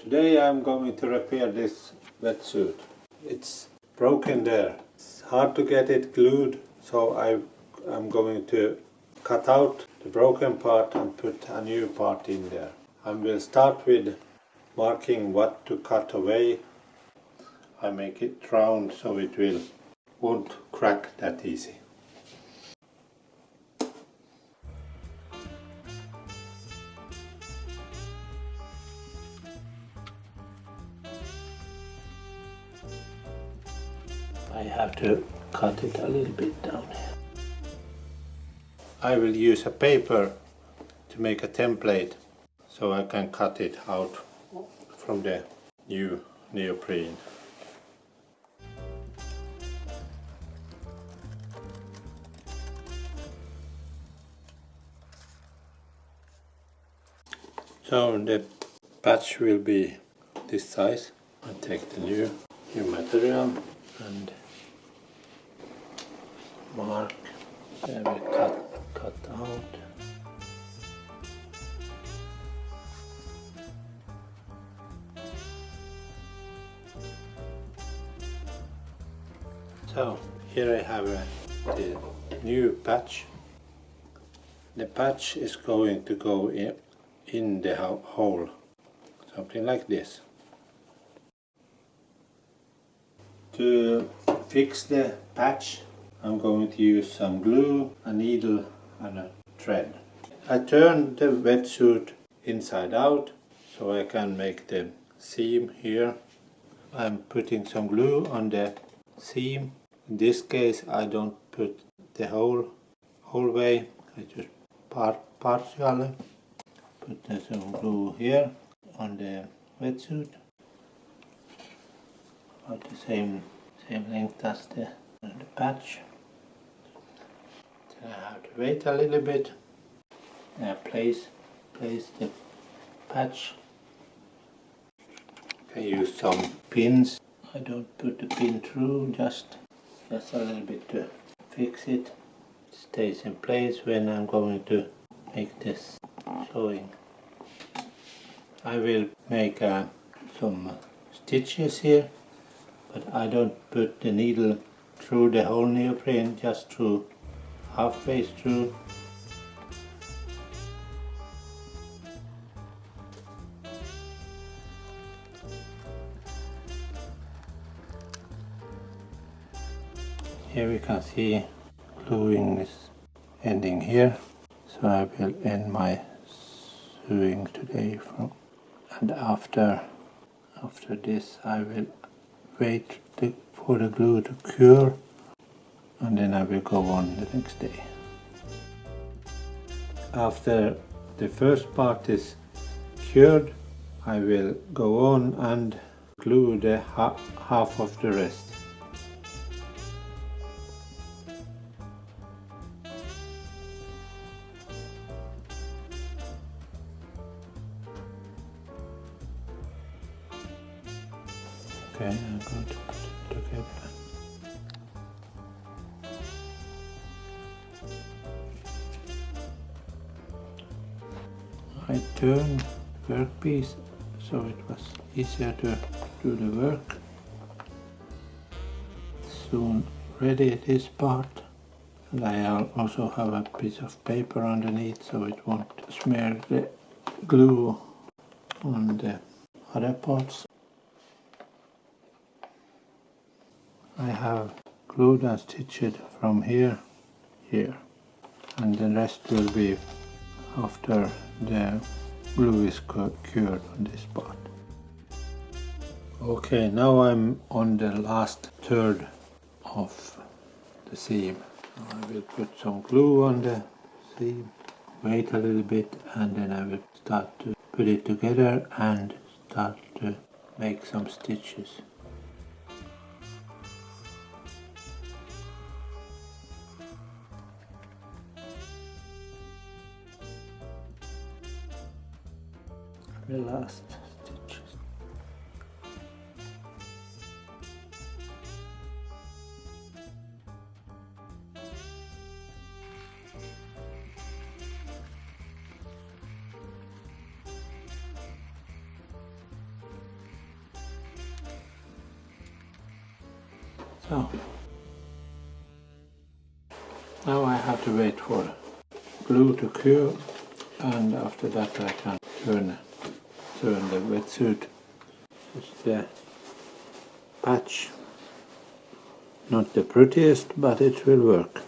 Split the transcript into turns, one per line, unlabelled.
Today I'm going to repair this wetsuit. It's broken there. It's hard to get it glued, so I'm going to cut out the broken part and put a new part in there. I will start with marking what to cut away. I make it round so it won't crack that easy. I have to cut it a little bit down here. I will use a paper to make a template so I can cut it out from the new neoprene. So the patch will be this size. I take the new material and mark. I will cut out. So here I have the new patch. The patch is going to go in the hole, something like this. To fix the patch, I'm going to use some glue, a needle and a thread. I turn the wetsuit inside out so I can make the seam here. I'm putting some glue on the seam. In this case I don't put the whole way, I just partially put some glue here on the wetsuit. About the same length as the patch. Then I have to wait a little bit. Place the patch. I can use some pins. I don't put the pin through, just a little bit to fix it. It stays in place when I'm going to make this sewing. I will make some stitches here, but I don't put the needle through the whole neoprene, just through halfway through. Here we can see gluing is ending here, so I will end my sewing today and after this I will wait for the glue to cure, and then I will go on the next day. After the first part is cured, I will go on and glue the half of the rest. Okay, I'm going to put it together. I turned the workpiece so it was easier to do the work. Soon ready this part, and I also have a piece of paper underneath so it won't smear the glue on the other parts. I have glued and stitched from here, and the rest will be after the glue is cured on this part. Okay, now I'm on the last third of the seam. I will put some glue on the seam, wait a little bit, and then I will start to put it together and start to make some stitches. The last stitches. So now I have to wait for glue to cure, and after that I can turn the wetsuit. It's the patch. Not the prettiest, but it will work.